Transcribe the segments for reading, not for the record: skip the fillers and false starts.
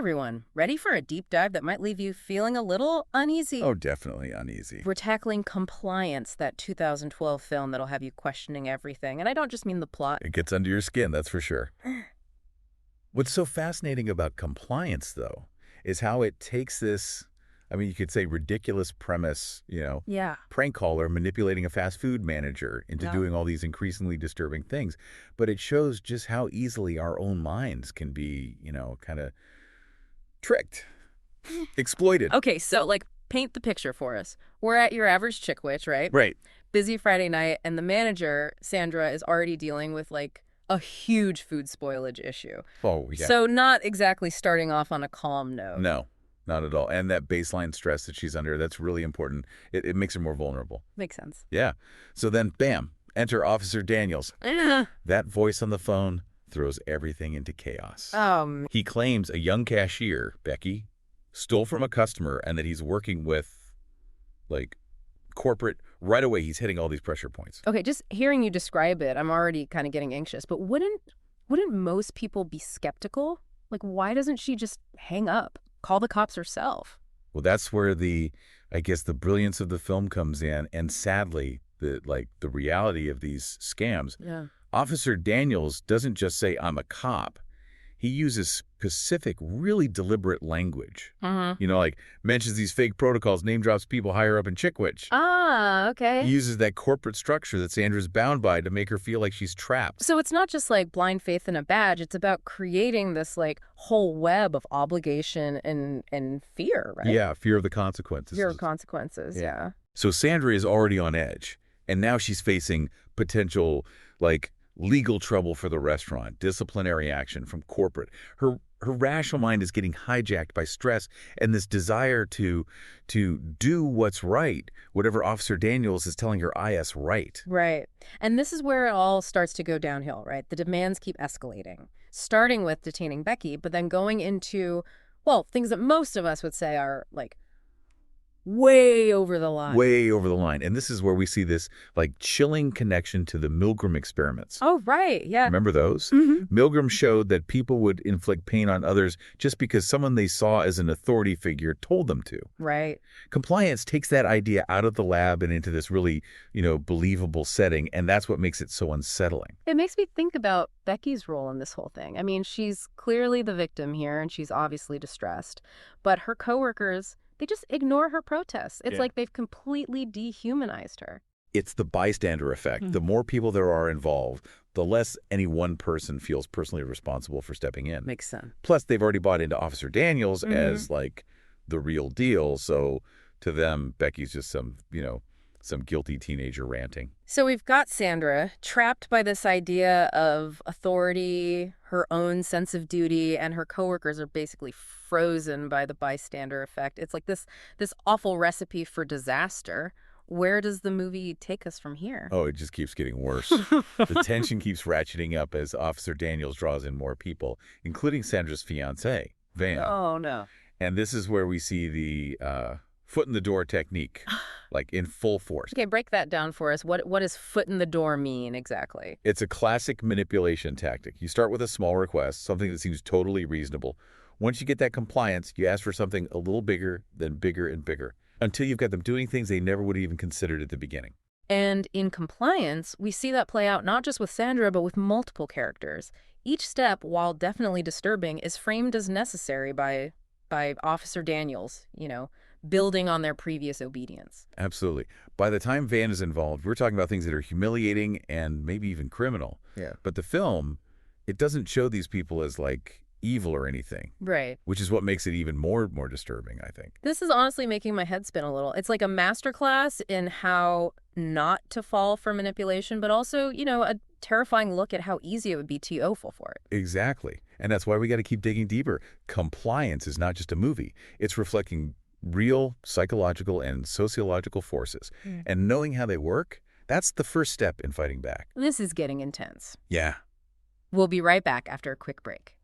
everyone. Ready for a deep dive that might leave you feeling a little uneasy? Oh, definitely uneasy. We're tackling Compliance, that 2012 film that'll have you questioning everything. And I don't just mean the plot. It gets under your skin, that's for sure. What's so fascinating about Compliance, though, is how it takes this, I mean, you could say ridiculous premise, Yeah. prank caller manipulating a fast food manager into doing all these increasingly disturbing things. But it shows just how easily our own minds can be, kind of tricked, exploited. Okay, so, paint the picture for us. We're at your average chick witch, right? Right. Busy Friday night, and the manager, Sandra, is already dealing with, a huge food spoilage issue. Oh, yeah. So not exactly starting off on a calm note. No, not at all. And that baseline stress that she's under, that's really important. It makes her more vulnerable. Makes sense. Yeah. So then, bam, enter Officer Daniels. That voice on the phone throws everything into chaos. He claims a young cashier, Becky, stole from a customer and that he's working with, corporate. Right away, he's hitting all these pressure points. Okay, just hearing you describe it, I'm already kind of getting anxious. But wouldn't most people be skeptical? Why doesn't she just hang up, call the cops herself? Well, that's where the brilliance of the film comes in, and sadly, the reality of these scams. Yeah. Officer Daniels doesn't just say, "I'm a cop." He uses specific, really deliberate language. Mentions these fake protocols, name drops people higher up in Chickwitch. Ah, okay. He uses that corporate structure that Sandra's bound by to make her feel like she's trapped. So it's not just blind faith in a badge. It's about creating this whole web of obligation and fear, right? Yeah, fear of the consequences. Fear of consequences, yeah. So Sandra is already on edge, and now she's facing potential, legal trouble for the restaurant, disciplinary action from corporate. Her rational mind is getting hijacked by stress and this desire to do what's right, whatever Officer Daniels is telling her is right. Right. And this is where it all starts to go downhill, right? The demands keep escalating, starting with detaining Becky, but then going into, things that most of us would say are way over the line. Way over the line. And this is where we see this chilling connection to the Milgram experiments. Oh, right. Yeah. Remember those? Mm-hmm. Milgram showed that people would inflict pain on others just because someone they saw as an authority figure told them to. Right. Compliance takes that idea out of the lab and into this really, believable setting. And that's what makes it so unsettling. It makes me think about Becky's role in this whole thing. I mean, she's clearly the victim here and she's obviously distressed. But her coworkers, they just ignore her protests. It's like they've completely dehumanized her. It's the bystander effect. The more people there are involved, the less any one person feels personally responsible for stepping in. Makes sense. Plus, they've already bought into Officer Daniels as the real deal. So to them, Becky's just some guilty teenager ranting. So we've got Sandra trapped by this idea of authority, her own sense of duty, and her coworkers are basically frozen by the bystander effect. It's this awful recipe for disaster. Where does the movie take us from here? Oh, it just keeps getting worse. The tension keeps ratcheting up as Officer Daniels draws in more people, including Sandra's fiancé, Van. Oh, no. And this is where we see the foot in the door technique, in full force. Okay, break that down for us. What does foot in the door mean exactly? It's a classic manipulation tactic. You start with a small request, something that seems totally reasonable. Once you get that compliance, you ask for something a little bigger, then bigger and bigger, until you've got them doing things they never would have even considered at the beginning. And in Compliance, we see that play out not just with Sandra, but with multiple characters. Each step, while definitely disturbing, is framed as necessary by Officer Daniels, building on their previous obedience. Absolutely. By the time Van is involved, we're talking about things that are humiliating and maybe even criminal. Yeah. But the film, it doesn't show these people as evil or anything. Right. Which is what makes it even more disturbing, I think. This is honestly making my head spin a little. It's like a masterclass in how not to fall for manipulation, but also, a terrifying look at how easy it would be to fall for it. Exactly. And that's why we got to keep digging deeper. Compliance is not just a movie. It's reflecting real psychological and sociological forces. And knowing how they work, that's the first step in fighting back. This is getting intense. Yeah. We'll be right back after a quick break.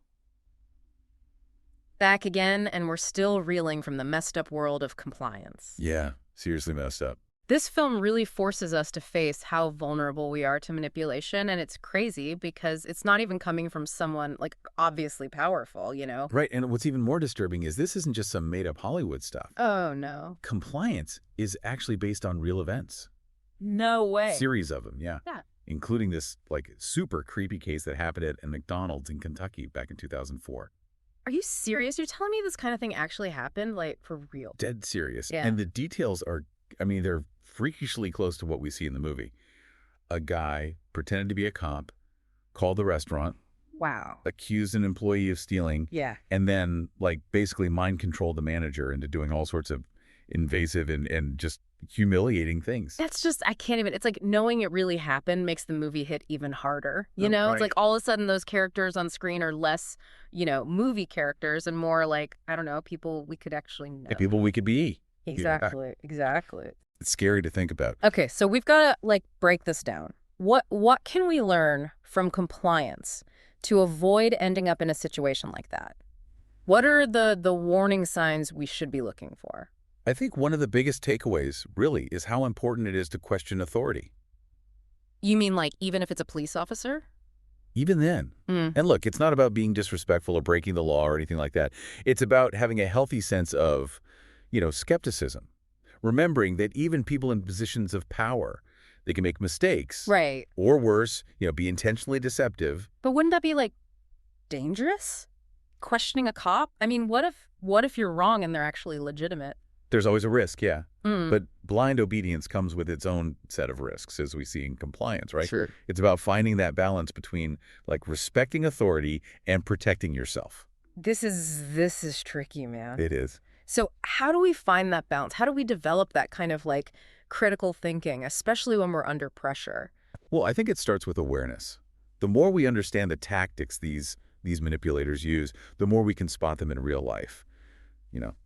Back again, and we're still reeling from the messed up world of Compliance. Yeah, seriously messed up. This film really forces us to face how vulnerable we are to manipulation, and it's crazy because it's not even coming from someone, like, obviously powerful, you know? Right, and what's even more disturbing is this isn't just some made-up Hollywood stuff. Oh, no. Compliance is actually based on real events. No way. Series of them, yeah. Yeah. Including this, like, super creepy case that happened at a McDonald's in Kentucky back in 2004. Are you serious? You're telling me this kind of thing actually happened, like, for real? Dead serious. Yeah. And the details are, I mean, they're freakishly close to what we see in the movie. A guy pretended to be a cop, called the restaurant, Wow. accused an employee of stealing, Yeah. and then, like, basically mind controlled the manager into doing all sorts of invasive and just humiliating things. That's just, I can't even, it's like knowing it really happened makes the movie hit even harder. You Oh, know, it's right. like all of a sudden those characters on screen are less, movie characters and more like, I don't know, people we could actually know. The people we could be. Yeah. Exactly. Exactly. It's scary to think about. Okay, so we've got to like break this down. What can we learn from compliance to avoid ending up in a situation like that? What are the warning signs we should be looking for? I think one of the biggest takeaways, really, is how important it is to question authority. You mean like even if it's a police officer? Even then. Mm. And look, it's not about being disrespectful or breaking the law or anything like that. It's about having a healthy sense of, skepticism. Remembering that even people in positions of power, they can make mistakes. Right. Or worse, be intentionally deceptive. But wouldn't that be like dangerous? Questioning a cop? I mean, what if you're wrong and they're actually legitimate? There's always a risk, yeah. Mm. But blind obedience comes with its own set of risks, as we see in compliance, right? Sure. It's about finding that balance between, like, respecting authority and protecting yourself. This is tricky, man. It is. So how do we find that balance? How do we develop that kind of like critical thinking, especially when we're under pressure? Well, I think it starts with awareness. The more we understand the tactics these manipulators use, the more we can spot them in real life.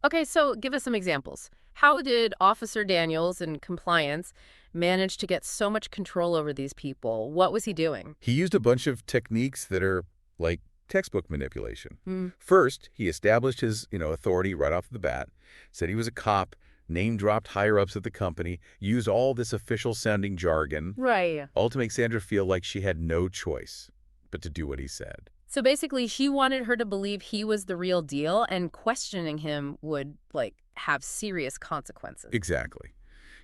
Okay, so give us some examples. How did Officer Daniels in compliance manage to get so much control over these people? What was he doing? He used a bunch of techniques that are like textbook manipulation. Mm. First, he established his, authority right off the bat, said he was a cop, name-dropped higher-ups at the company, used all this official-sounding jargon, Right. all to make Sandra feel like she had no choice but to do what he said. So basically, he wanted her to believe he was the real deal, and questioning him would, like, have serious consequences. Exactly.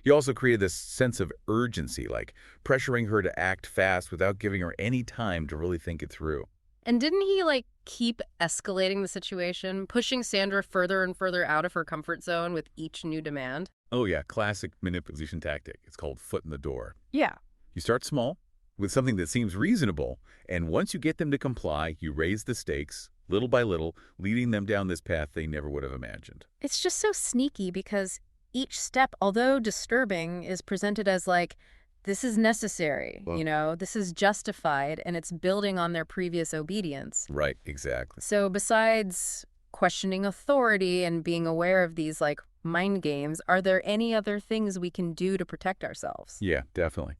He also created this sense of urgency, like pressuring her to act fast without giving her any time to really think it through. And didn't he, like, keep escalating the situation, pushing Sandra further and further out of her comfort zone with each new demand? Oh yeah, classic manipulation tactic. It's called foot in the door. Yeah. You start small with something that seems reasonable, and once you get them to comply, you raise the stakes, little by little, leading them down this path they never would have imagined. It's just so sneaky because each step, although disturbing, is presented as like, this is necessary, Well- this is justified, and it's building on their previous obedience. Right, exactly. So besides questioning authority and being aware of these like mind games, are there any other things we can do to protect ourselves? Yeah, definitely.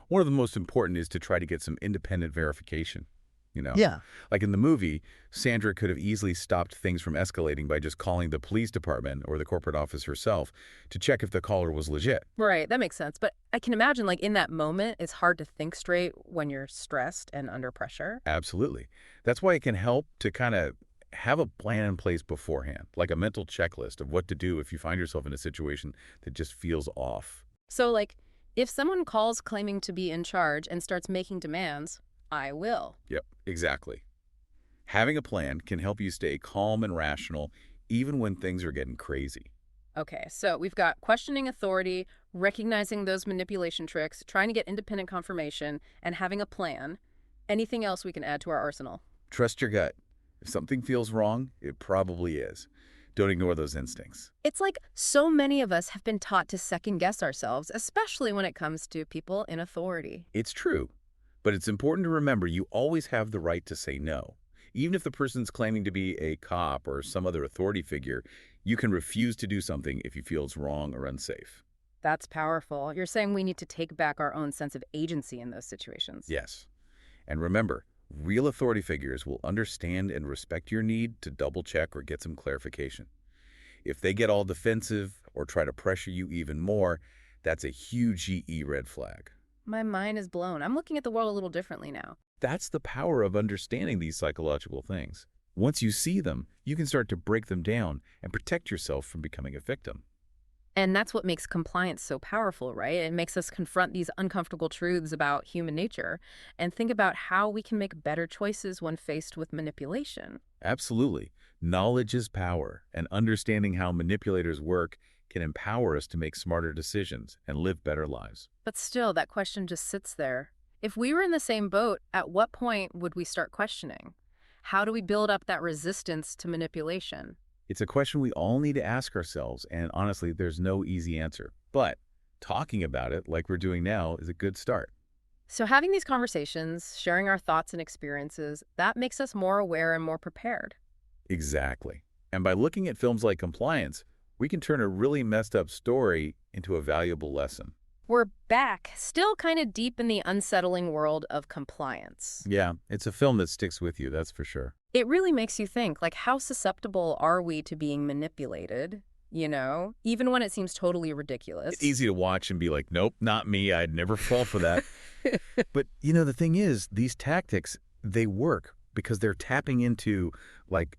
One of the most important is to try to get some independent verification. Yeah. Like in the movie, Sandra could have easily stopped things from escalating by just calling the police department or the corporate office herself to check if the caller was legit. Right, that makes sense. But I can imagine like in that moment, it's hard to think straight when you're stressed and under pressure. Absolutely. That's why it can help to kind of have a plan in place beforehand, like a mental checklist of what to do if you find yourself in a situation that just feels off. So like, if someone calls claiming to be in charge and starts making demands, I will. Yep, exactly. Having a plan can help you stay calm and rational even when things are getting crazy. Okay, so we've got questioning authority, recognizing those manipulation tricks, trying to get independent confirmation, and having a plan. Anything else we can add to our arsenal? Trust your gut. If something feels wrong, it probably is. Don't ignore those instincts. It's like so many of us have been taught to second guess ourselves, especially when it comes to people in authority. It's true, but it's important to remember you always have the right to say no. Even if the person's claiming to be a cop or some other authority figure, you can refuse to do something if you feel it's wrong or unsafe. That's powerful. You're saying we need to take back our own sense of agency in those situations. Yes. And remember, real authority figures will understand and respect your need to double-check or get some clarification. If they get all defensive or try to pressure you even more, That's a huge GE red flag. My mind is blown. I'm looking at the world a little differently now. That's the power of understanding these psychological things. Once you see them, you can start to break them down and protect yourself from becoming a victim. And that's what makes compliance so powerful, right? It makes us confront these uncomfortable truths about human nature and think about how we can make better choices when faced with manipulation. Absolutely. Knowledge is power, and understanding how manipulators work can empower us to make smarter decisions and live better lives. But still, that question just sits there. If we were in the same boat, at what point would we start questioning? How do we build up that resistance to manipulation? It's a question we all need to ask ourselves, and honestly, there's no easy answer. But talking about it, like we're doing now, is a good start. So having these conversations, sharing our thoughts and experiences, that makes us more aware and more prepared. Exactly. And by looking at films like Compliance, we can turn a really messed up story into a valuable lesson. We're back, still kind of deep in the unsettling world of compliance. Yeah, it's a film that sticks with you, that's for sure. It really makes you think, like, how susceptible are we to being manipulated, even when it seems totally ridiculous? It's easy to watch and be like, nope, not me. I'd never fall for that. But, the thing is, these tactics, they work because they're tapping into, like,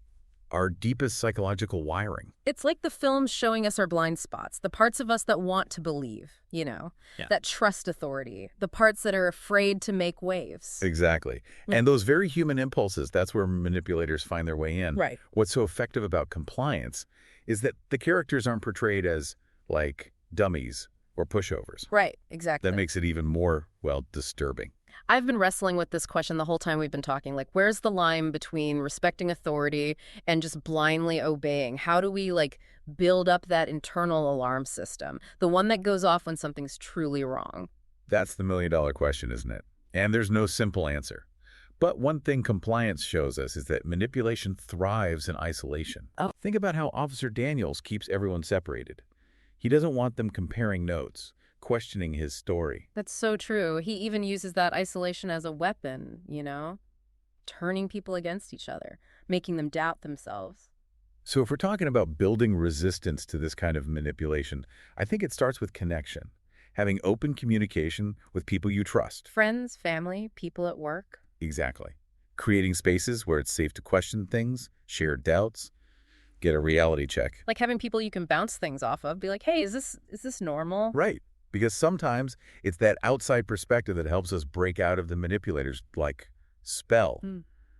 our deepest psychological wiring. It's like the film's showing us our blind spots, the parts of us that want to believe, Yeah. that trust authority, the parts that are afraid to make waves. Exactly. And those very human impulses, that's where manipulators find their way in. Right. What's so effective about Compliance is that the characters aren't portrayed as, like, dummies or pushovers. Right, exactly. That makes it even more, well, disturbing. I've been wrestling with this question the whole time we've been talking. Like, where's the line between respecting authority and just blindly obeying? How do we, build up that internal alarm system, the one that goes off when something's truly wrong? That's the million-dollar question, isn't it? And there's no simple answer. But one thing Compliance shows us is that manipulation thrives in isolation. Oh. Think about how Officer Daniels keeps everyone separated. He doesn't want them comparing notes, questioning his story. That's so true. He even uses that isolation as a weapon, turning people against each other, making them doubt themselves. So if we're talking about building resistance to this kind of manipulation, I think it starts with connection, having open communication with people you trust. Friends, family, people at work. Exactly. Creating spaces where it's safe to question things, share doubts, get a reality check. Like having people you can bounce things off of, be like, hey, is this normal? Right. Because sometimes it's that outside perspective that helps us break out of the manipulator's, spell.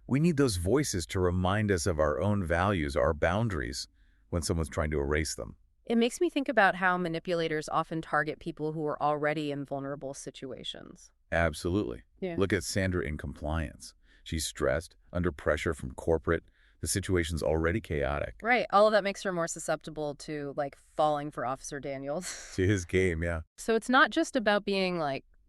We need those voices to remind us of our own values, our boundaries, when someone's trying to erase them. It makes me think about how manipulators often target people who are already in vulnerable situations. Absolutely. Yeah. Look at Sandra in Compliance. She's stressed, under pressure from corporate. The situation's already chaotic. Right. All of that makes her more susceptible to, falling for Officer Daniels. To his game, yeah. So it's not just about being,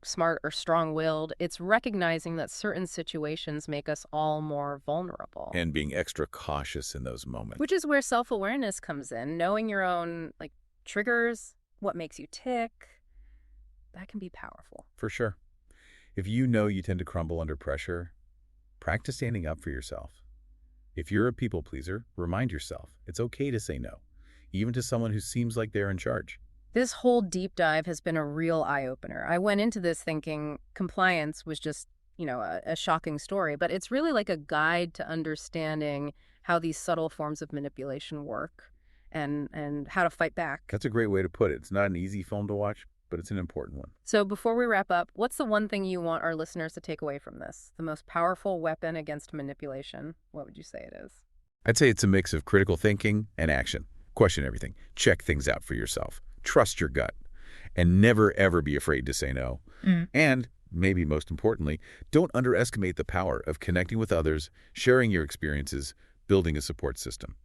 smart or strong-willed. It's recognizing that certain situations make us all more vulnerable. And being extra cautious in those moments. Which is where self-awareness comes in. Knowing your own, triggers, what makes you tick, that can be powerful. For sure. If you know you tend to crumble under pressure, practice standing up for yourself. If you're a people pleaser, remind yourself it's okay to say no, even to someone who seems like they're in charge. This whole deep dive has been a real eye-opener. I went into this thinking Compliance was just, a shocking story, but it's really like a guide to understanding how these subtle forms of manipulation work and how to fight back. That's a great way to put it. It's not an easy film to watch, but it's an important one. So before we wrap up, what's the one thing you want our listeners to take away from this? The most powerful weapon against manipulation? What would you say it is? I'd say it's a mix of critical thinking and action. Question everything. Check things out for yourself. Trust your gut. And never, ever be afraid to say no. And, maybe most importantly, don't underestimate the power of connecting with others, sharing your experiences, building a support system.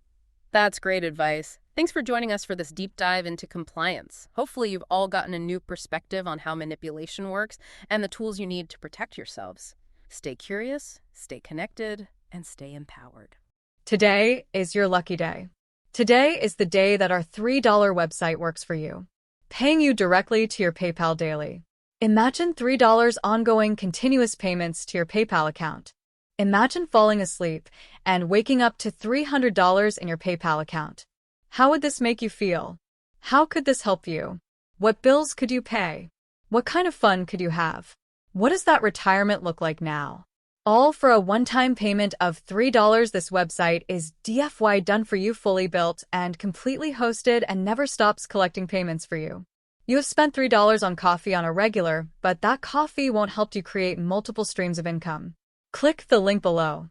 That's great advice. Thanks for joining us for this deep dive into compliance. Hopefully you've all gotten a new perspective on how manipulation works and the tools you need to protect yourselves. Stay curious, stay connected, and stay empowered. Today is your lucky day. Today is the day that our $3 website works for you, paying you directly to your PayPal daily. Imagine $3 ongoing continuous payments to your PayPal account. Imagine falling asleep and waking up to $300 in your PayPal account. How would this make you feel? How could this help you? What bills could you pay? What kind of fun could you have? What does that retirement look like now? All for a one-time payment of $3. This website is DFY done for you, fully built and completely hosted, and never stops collecting payments for you. You have spent $3 on coffee on a regular, but that coffee won't help you create multiple streams of income. Click the link below.